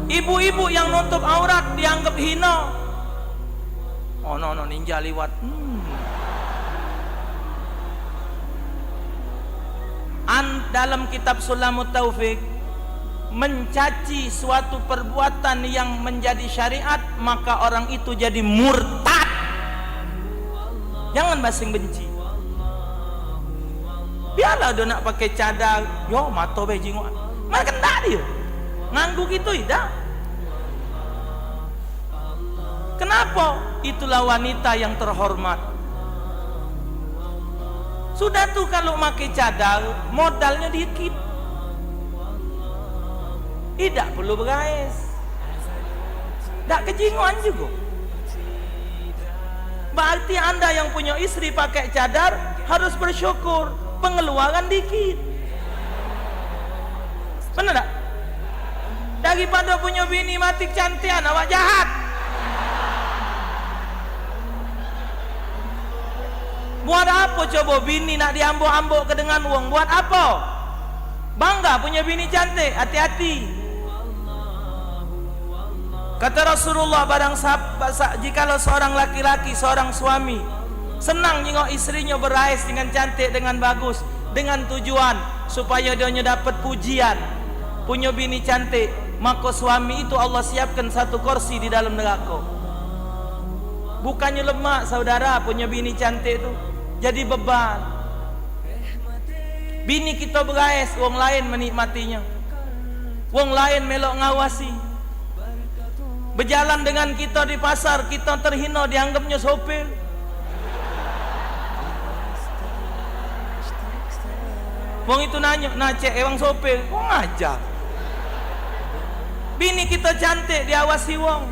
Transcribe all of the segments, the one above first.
Ibu-ibu yang nutup aurat dianggap hina. Oh no ninja liwat. Dalam kitab Sulamut Taufik mencaci suatu perbuatan yang menjadi syariat, maka orang itu jadi murtad. Jangan basing benci. Biarlah dia nak pakai cadar, yo mato be jingok. Mereka tak dia. Nganggu gitu tidak. Kenapa? Itulah wanita yang terhormat. Sudah tuh kalau pakai cadar modalnya dikit. Tidak perlu bergais. Tak kejinguan juga. Berarti anda yang punya istri pakai cadar harus bersyukur, pengeluaran dikit. Benar tak? Daripada punya bini mati cantian, awak jahat. Buat apa coba bini nak diambok-ambok ke dengan uang? Buat apa? Bangga punya bini cantik, hati-hati. Kata Rasulullah, jikalau seorang laki-laki, seorang suami senang tengok istrinya berais dengan cantik, dengan bagus, dengan tujuan supaya dia dapat pujian, punya bini cantik, maka suami itu Allah siapkan satu kursi di dalam neraka. Bukannya lemak saudara punya bini cantik itu, jadi beban. Bini kita berais, wong lain menikmatinya, wong lain melok ngawasi. Berjalan dengan kita di pasar, kita terhina, dianggapnya sopir. Wong itu nanya, cek wong sopir, wong ajar. Bini kita cantik, diawasi wong.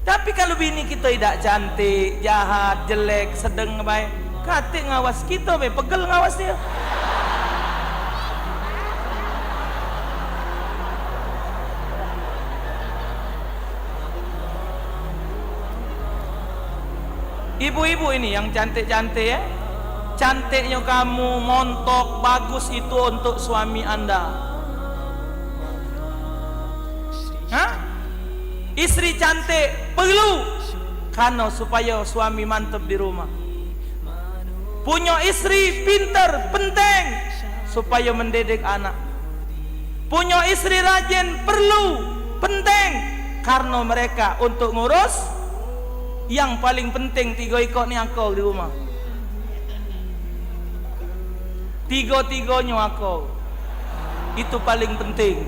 Tapi kalau bini kita tidak cantik, jahat, jelek, sedang baik, katik ngawas kita, pegel ngawas dia. Ibu-ibu ini yang cantik-cantik ya, cantiknya kamu, montok, bagus itu untuk suami anda. Hah? Istri cantik perlu karena supaya suami mantap di rumah. Punya istri pintar penting supaya mendidik anak. Punya istri rajin perlu penting karena mereka untuk ngurus. Yang paling penting 3 ekor ni akal di rumah. 3-3-nya akal. Itu paling penting.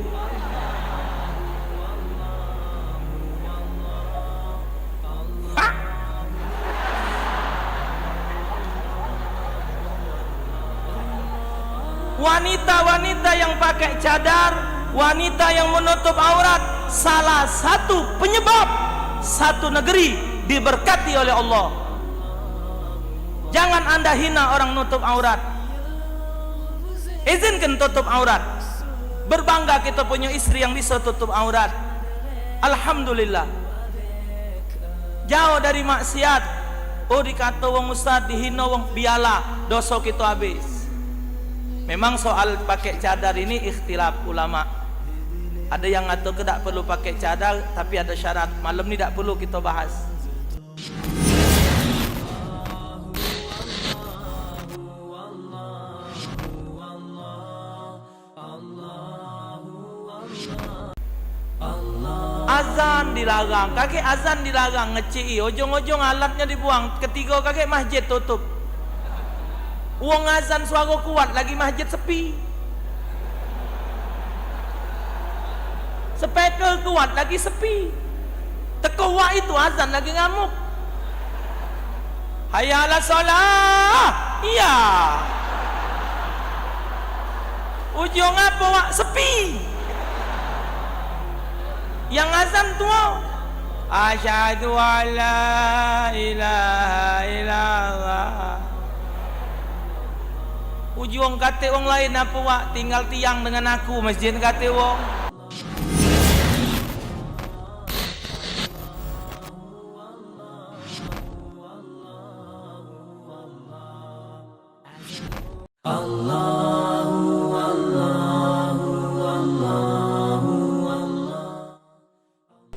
Wanita-wanita yang pakai cadar, wanita yang menutup aurat, salah satu penyebab satu negeri diberkati oleh Allah. Jangan anda hina orang nutup aurat. Izinkan tutup aurat. Berbangga kita punya istri yang bisa tutup aurat. Alhamdulillah. Jauh dari maksiat. Oh dikata wong ustaz, dihina wong, biarlah dosa kita habis. Memang soal pakai cadar ini ikhtilaf ulama. Ada yang ngatur tidak perlu pakai cadar, tapi ada syarat. Malam ni tak perlu kita bahas. Azan dilarang, kakek azan dilarang, ngecei, ujung-ujung alatnya dibuang, ketiga kakek masjid tutup. Uang azan suara kuat, lagi masjid sepi. Speaker kuat, lagi sepi. Tekawak itu azan lagi ngamuk. Hayya 'alas shalah. Iya. Ujung apa wak sepi. Yang azan tua, asyhadu alla ilaha illallah. Ujung kata orang lain apa wak, tinggal tiang dengan aku masjid kata wong. Allahu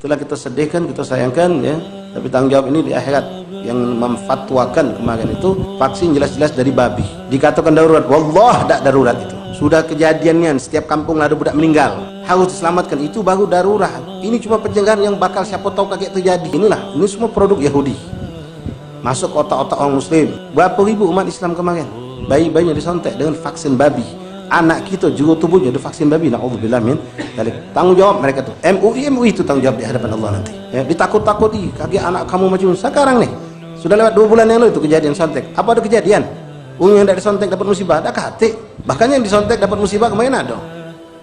Itulah kita sedihkan, kita sayangkan ya. Tapi tanggung jawab ini di akhirat. Yang memfatwakan kemarin itu vaksin jelas-jelas dari babi. Dikatakan darurat, wallah tak darurat itu. Sudah kejadiannya setiap kampung ada budak meninggal. Harus diselamatkan, itu baru darurat. Ini cuma pencegahan yang bakal siapa tahu kaget terjadi. Inilah, ini semua produk Yahudi. Masuk otak-otak orang muslim. Berapa ribu umat Islam kemarin? Bayi-bayinya disontek dengan vaksin babi. Anak kita juga tubuhnya divaksin babi. Na'udzubillah min dzalik. Tanggung jawab mereka tuh. MUI itu tanggung jawab di hadapan Allah nanti. Ya, ditakut-takuti, kaget anak kamu macam sekarang nih. Sudah lewat 2 bulan yang lalu itu kejadian sontek. Apa ada kejadian? Yang tidak disontek dapat musibah, ada kate. Bahkan yang disontek dapat musibah kemarin ada.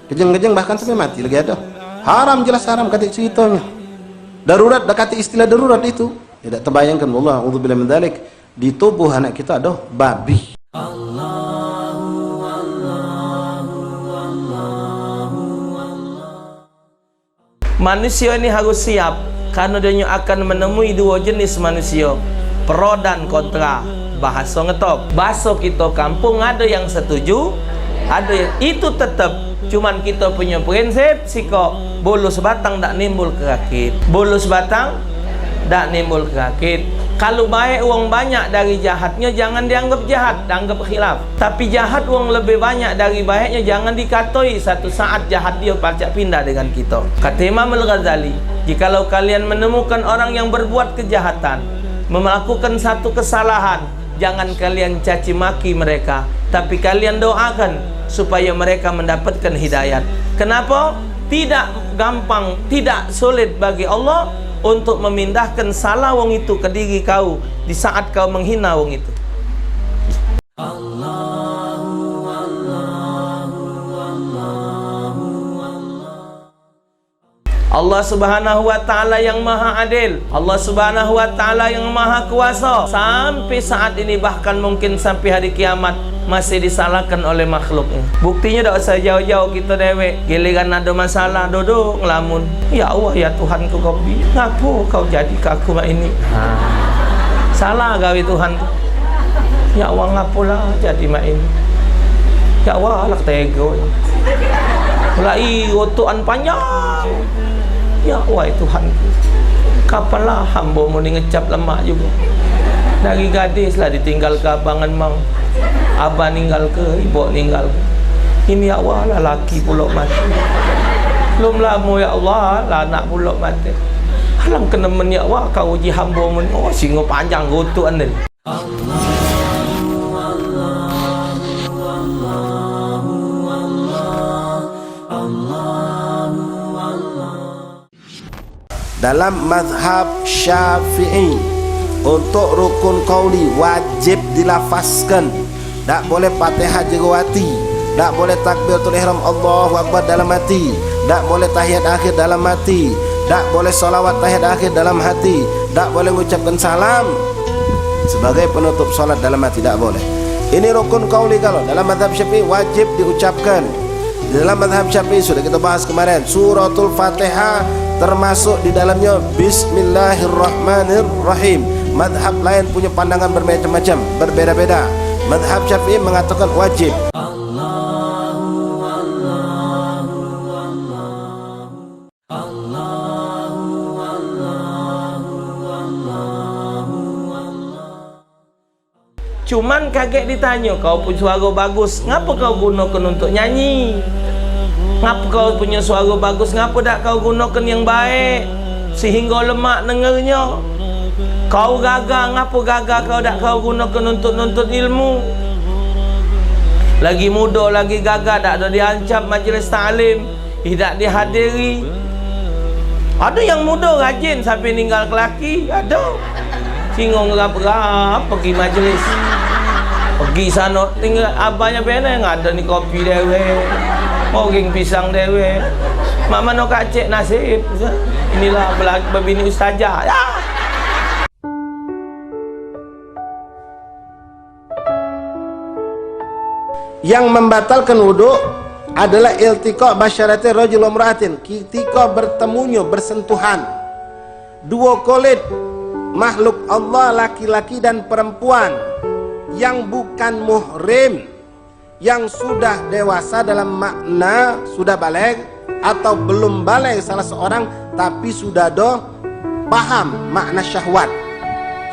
Kejeng-kejeng bahkan sampai mati lagi ada. Haram, jelas haram kata ceritanya. Darurat, kata istilah darurat itu. Tidak terbayangkan, wallah, na'udzubillah min dzalik, di tubuh anak kita ada babi. Manusia ini harus siap karena dia akan menemui 2 jenis manusia, pro dan kontra. Bahasa ngetop, bahasa kita kampung ada yang setuju, ada yang itu tetap. Cuman kita punya prinsip siko bulu sebatang tak nimbul kerakit, bulu sebatang tak nimbul kerakit. Kalau baik uang banyak dari jahatnya jangan dianggap jahat, dianggap khilaf. Tapi jahat uang lebih banyak dari baiknya jangan dikatoi satu saat jahat dia pacak pindah dengan kita. Kata Imam Al-Ghazali, jikalau kalian menemukan orang yang berbuat kejahatan, melakukan satu kesalahan, jangan kalian caci maki mereka, tapi kalian doakan supaya mereka mendapatkan hidayat. Kenapa? Tidak gampang, tidak sulit bagi Allah untuk memindahkan salah wong itu ke diri kau di saat kau menghina wong itu. Allah Subhanahu wa ta'ala yang maha adil, Allah Subhanahu wa ta'ala yang maha kuasa. Sampai saat ini, bahkan mungkin sampai hari kiamat, masih disalahkan oleh makhluknya. Buktinya tak usah jauh-jauh kita dewek, giliran ada masalah duduk ngelamun, ya Allah ya Tuhan ku kopi, ngapu kau jadi kaku mak ini. Salah gawe Tuhan tu. Ya Allah ngapulah jadi mak ini. Ya Allah alak tego. Mulai rotuan panjang. Ya wahai Tuhan, kapanlah hamba mau ngecap lemak juga. Dari gadis lah ditinggal ke abangan mang, abah ninggal ke, ibu ninggal ke. Ini ya Allah lah laki pulak mati. Belum lama ya Allah lah anak pulak mati. Halang kenemen ya Allah kau uji hamba mau, oh singo panjang rotuan ni. Dalam mazhab Syafi'i, untuk rukun qauli wajib dilafazkan, tak boleh Fatihah jerawati, tak boleh takbiratul ihram Allahu akbar dalam hati, tak boleh tahiyat akhir dalam hati, tak boleh salawat tahiyat akhir dalam hati, tak boleh mengucapkan salam sebagai penutup salat dalam hati, tak boleh. Ini rukun qauli. Kalau dalam mazhab Syafi'i wajib diucapkan. Dalam mazhab Syafi'i sudah kita bahas kemarin, suratul Fatihah termasuk di dalamnya Bismillahirrahmanirrahim. Mazhab lain punya pandangan bermacam-macam, berbeda-beda. Mazhab Syafi'i mengatakan wajib. Cuman kaget ditanya, kau punya suara bagus, ngapa kau gunakan untuk nyanyi? Ngapa kau punya suara bagus, ngapa tak kau gunakan yang baik sehingga lemak dengarnya? Kau gagah, ngapa gagah kau tak kau gunakan untuk nuntut ilmu? Lagi muda, lagi gagah, tak ada diancam majlis ta'lim, tidak dihadiri. Ada yang muda rajin sampai ninggal kelaki, ada. Singgung gerap-gerap pergi majlis, pergi sana tinggal abahnya benar ada ni kopi dewe, goreng pisang dewe, mak mana kacik nasib. Inilah berbini ustazah ya. Yang membatalkan wudu adalah iltiqa basyarati rajul wa imra'atin, ketika bertemunya, bersentuhan dua kulit makhluk Allah, laki-laki dan perempuan yang bukan muhrim, yang sudah dewasa dalam makna sudah baligh atau belum baligh salah seorang, tapi sudah paham makna syahwat.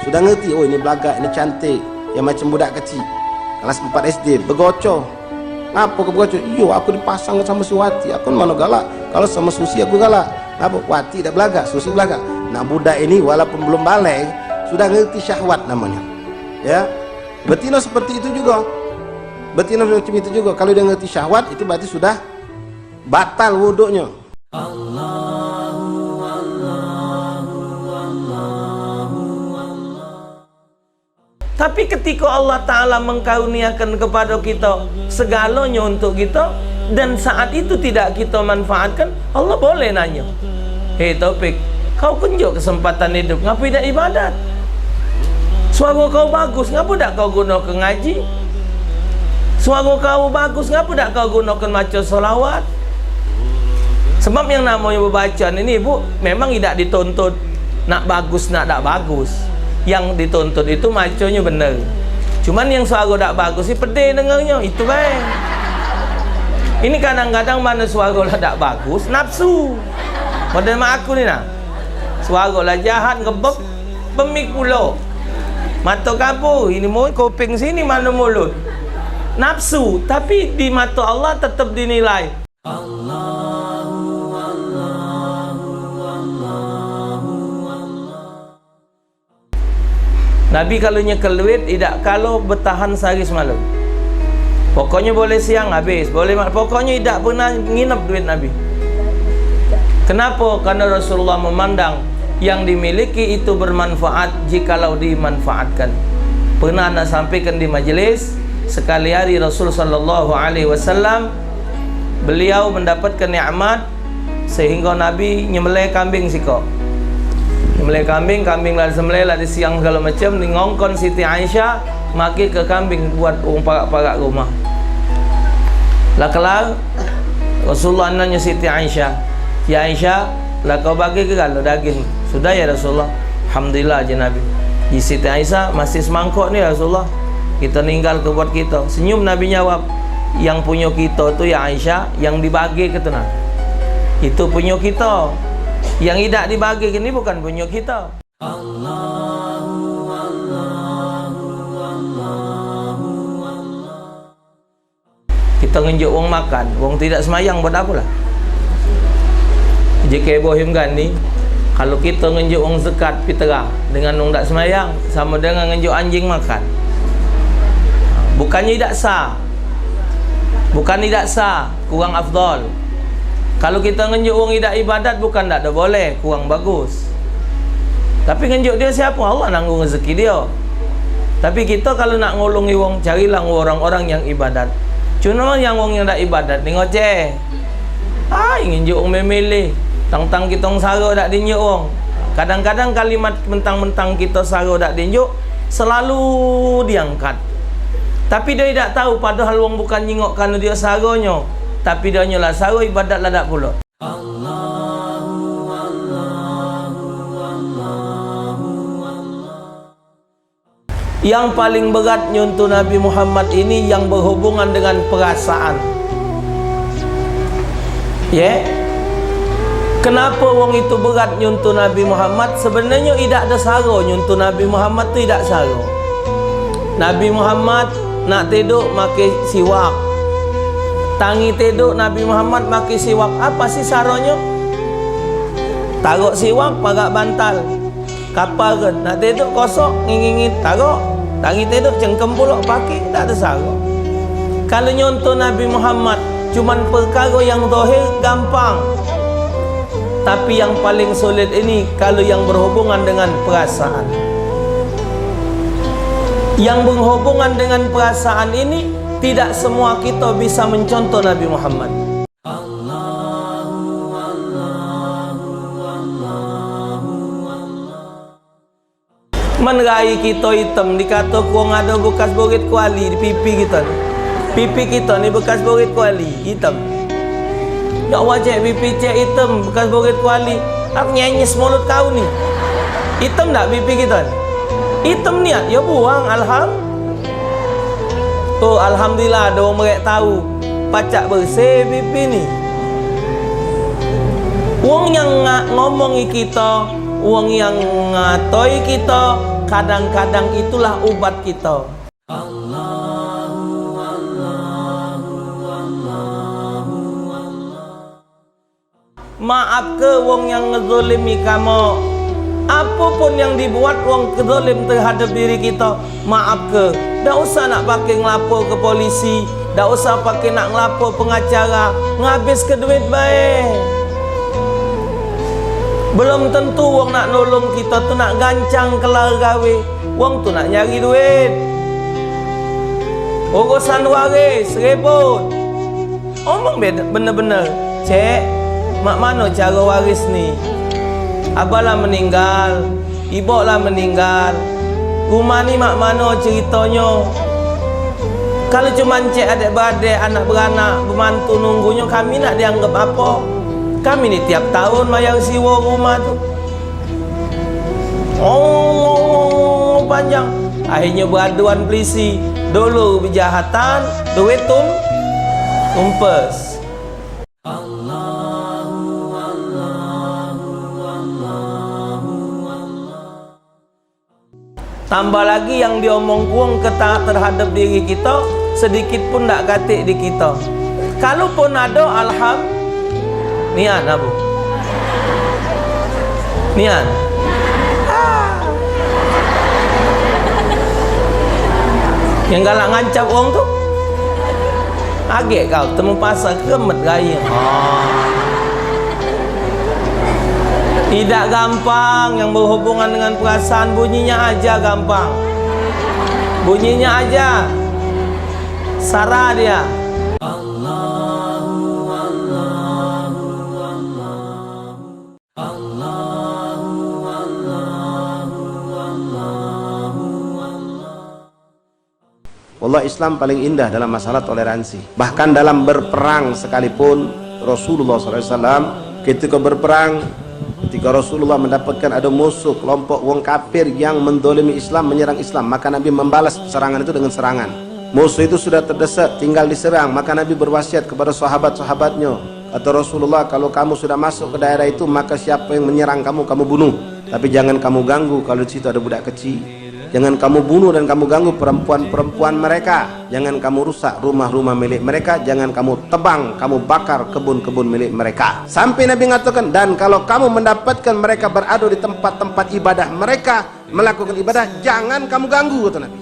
Sudah ngerti, oh ini belagak, ini cantik, yang macam budak kecil kelas 4 SD bergocor. Apa kau bergocor? Yo, aku dipasang sama si Wati, aku mana galak. Kalau sama Susi aku galak. Apa? Wati dah belagak, Susi belagak. Nah, budak ini walaupun belum balik sudah ngerti syahwat namanya. Ya, betina seperti itu juga. Betina macam itu juga. Kalau dia ngerti syahwat, itu berarti sudah batal wuduknya. Tapi ketika Allah Ta'ala mengkauniakan kepada kita segalanya untuk kita, dan saat itu tidak kita manfaatkan, Allah boleh nanya, hei Taufik, kau kunjuk kesempatan hidup, ngapa tidak ibadat? Suara kau bagus, ngapa tak kau gunakan ngaji? Suara kau bagus, ngapa tak kau gunakan baca solawat? Sebab yang namanya berbacaan ini, Bu, memang tidak dituntut nak bagus, nak tak bagus. Yang dituntut itu macanya benar. Cuman yang suara tak bagus sih pedih dengarnya, itu baik. Ini kadang-kadang mana suara lah tak bagus, nafsu. Model mak aku ni nak. Suara lah jahat, ngebek, pemik pula. Mata kapu, ini mau kuping sini, mana mulut. Nafsu, tapi di mata Allah tetap dinilai. Nabi kalau nyekel duit, tidak kalau bertahan sehari semalam. Pokoknya boleh siang habis, boleh pokoknya tidak pernah nginep duit Nabi. Kenapa? Karena Rasulullah memandang yang dimiliki itu bermanfaat jikalau dimanfaatkan. Pernah nak sampaikan di majelis, sekali hari Rasul sallallahu alaihi wasallam beliau mendapatkan nikmat sehingga Nabi nyembelih kambing siko. Nyembelih kambing lah sembelih lah di siang segala macam, di ngongkon Siti Aisyah maki ke kambing buat parak-parak rumah. Lah kelar Rasulullah nanya Siti Aisyah, "Ya Aisyah, lah kau bagi ke kalau daging?" "Sudah ya Rasulullah." "Alhamdulillah aja Nabi." Di Siti Aisyah, "Masih semangkok ni Rasulullah, kita ninggal ke buat kita." Senyum Nabi jawab, "Yang punya kita tu ya Aisyah, yang dibagi ke tu nah. Itu punya kita. Yang tidak dibagi ini bukan punya kita." Kita ngenjuk wong makan, wong tidak semayang buat apa lah? Jika bohim kan ni, kalau kita ngenjuk wong zakat fitrah dengan wong tak semayang, sama dengan ngenjuk anjing makan. Bukannya tidak sah, bukan tidak sah, kurang afdal. Kalau kita ngenjuk wong tidak ibadat, bukan tak ada boleh, kurang bagus. Tapi ngenjuk dia siapa? Allah nanggung rezeki dia. Tapi kita kalau nak ngolongi wong, carilah orang-orang yang ibadat. Cuma yang wong yang tak ibadat ni ngoceh. Ngenjuk wong memilih. Tang-tang kita sara tak dinjuk wong. Kadang-kadang kalimat mentang-mentang kita sara tak dinjuk selalu diangkat. Tapi dia tidak tahu padahal wong bukan nyingok kerana dia saranya, tapi dia nyolah sara ibadat lah tak pula. Yang paling berat nyuntuh Nabi Muhammad ini yang berhubungan dengan perasaan. Kenapa wong itu berat nyuntuh Nabi Muhammad? Sebenarnya tidak ada sara nyuntuh Nabi Muhammad tu, tidak sara. Nabi Muhammad nak tidur makai siwak. Tangi tidur Nabi Muhammad makai siwak. Apa sih saranya? Taruh siwak parak bantal. Kapal kan nak tidur kosok ngingingit taruh. Tangi tidur cengkem pula pakai, tak ada sara. Kalau nyontoh Nabi Muhammad cuman perkara yang zahir gampang. Tapi yang paling sulit ini kalau yang berhubungan dengan perasaan. Yang berhubungan dengan perasaan ini tidak semua kita bisa mencontoh Nabi Muhammad. Menerai kita hitam, dikata kurang ada bekas borit kuali di pipi kita ni. Pipi kita ni bekas borit kuali hitam. Ya wajah pipi cek hitam bekas borit kuali. Aku nyenyes mulut kau ni. Hitam tak pipi kita ni? Hitam niat ya buang. Alhamdulillah ada orang mereka tahu pacak bersih pipi ni. Wong yang ngomongi kita, wong yang ngatoi kita, kadang-kadang itulah obat kita. Maaf ke wong yang ngezolimi kamu. Apapun yang dibuat wong kezolim terhadap diri kita, maaf ke. Tak usah nak pakai ngelapor ke polisi, tak usah pakai nak ngelapor pengacara, ngabis ke duit baik. Belum tentu wong nak nolong kita tu nak gancang kelar gawe, wong tu nak nyari duit. Urusan waris repot. Omong bener-bener, cek, mak mana cara waris ni? Abah lah meninggal, ibu lah meninggal, rumah ni mak mana ceritanya? Kalau cuma cek adik-beradik, anak beranak, bermantu nunggunya, kami nak dianggap apa? Kami ni tiap tahun mayang siwa rumah tu. Oh, panjang. Akhirnya beraduan polisi. Dulu kejahatan, duit tumpes. Tambah lagi yang diomong kuang terhadap diri kita, sedikit pun tak katik di kita. Kalaupun ada, nian abu, nian. Yang galak ngancap orang tu, agak kau temu pasal kemet gaya. Tidak gampang yang berhubungan dengan perasaan, bunyinya aja gampang. Bunyinya aja. Sarah dia. Allah Islam paling indah dalam masalah toleransi. Bahkan dalam berperang sekalipun, Rasulullah SAW ketika berperang, ketika Rasulullah mendapatkan ada musuh kelompok wong kafir yang mendolimi Islam, menyerang Islam, maka Nabi membalas serangan itu dengan serangan. Musuh itu sudah terdesak, tinggal diserang, maka Nabi berwasiat kepada sahabat-sahabatnya, kata Rasulullah, kalau kamu sudah masuk ke daerah itu, maka siapa yang menyerang kamu, kamu bunuh, tapi jangan kamu ganggu kalau di situ ada budak kecil. Jangan kamu bunuh dan kamu ganggu perempuan-perempuan mereka. Jangan kamu rusak rumah-rumah milik mereka. Jangan kamu tebang, kamu bakar kebun-kebun milik mereka. Sampai Nabi mengatakan, dan kalau kamu mendapatkan mereka beradu di tempat-tempat ibadah mereka, melakukan ibadah, jangan kamu ganggu, kata Nabi.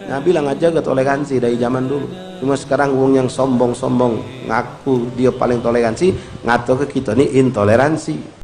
Nabi bilang aja ke toleransi dari zaman dulu. Cuma sekarang wong yang sombong-sombong ngaku dia paling toleransi, ngaku ke kita ini intoleransi.